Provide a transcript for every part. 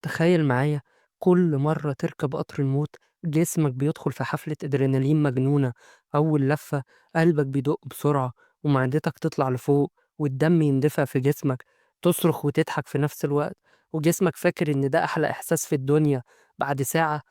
تخيل معايا، كل مرة تركب قطر الموت جسمك بيدخل في حفلة أدرينالين مجنونة. أول لفة قلبك بيدق بسرعة ومعدتك تطلع لفوق والدم يندفع في جسمك، تصرخ وتضحك في نفس الوقت وجسمك فاكر إن ده أحلى إحساس في الدنيا. بعد ساعة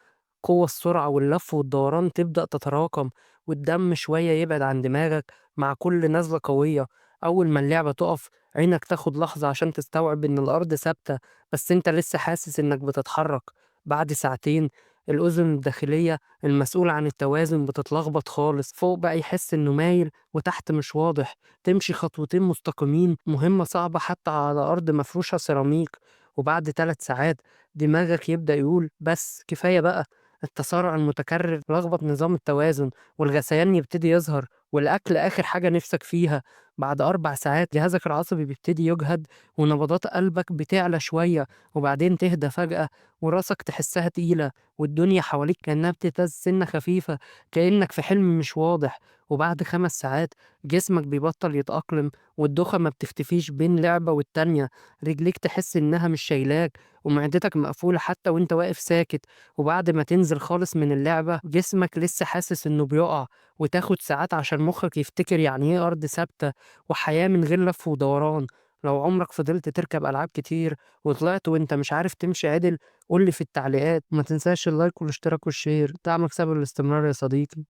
قوة السرعة واللف والدوران تبدأ تتراكم والدم شوية يبعد عن دماغك مع كل نزلة قوية. أول ما اللعبة تقف عينك تاخد لحظة عشان تستوعب إن الأرض ثابتة، بس أنت لسه حاسس إنك بتتحرك. بعد ساعتين الأذن الداخلية المسؤولة عن التوازن بتتلخبط خالص، فوق بقى يحس إنه مايل وتحت مش واضح، تمشي خطوتين مستقيمين مهمة صعبة حتى على أرض مفروشة سيراميك. وبعد 3 ساعات دماغك يبدأ يقول بس كفاية بقى. التسارع المتكرر لخبط نظام التوازن والغثيان يبتدي يظهر والأكل آخر حاجة نفسك فيها. بعد 4 ساعات جهازك العصبي بيبتدي يجهد ونبضات قلبك بتعلى شوية وبعدين تهدى فجأة وراسك تحسها تقيلة والدنيا حواليك كأنها بتهتز سنة خفيفة، كأنك في حلم مش واضح. وبعد 5 ساعات جسمك بيبطل يتأقلم والدوخة ما بتختفيش بين لعبة والتانية، رجليك تحس إنها مش شايلاك ومعدتك مقفولة حتى وإنت واقف ساكت. وبعد ما تنزل خالص من اللعبة جسمك لسه حاسس إنه بيقع، وتاخد ساعات عشان مخك يفتكر يعني إيه أرض ثابتة وحياة من غير لف ودوران. لو عمرك فضلت تركب ألعاب كتير وطلعت وأنت مش عارف تمشي عدل قُل لي في التعليقات، وما تنساش اللايك والاشتراك والشير، دعمك سبب الاستمرار يا صديقي.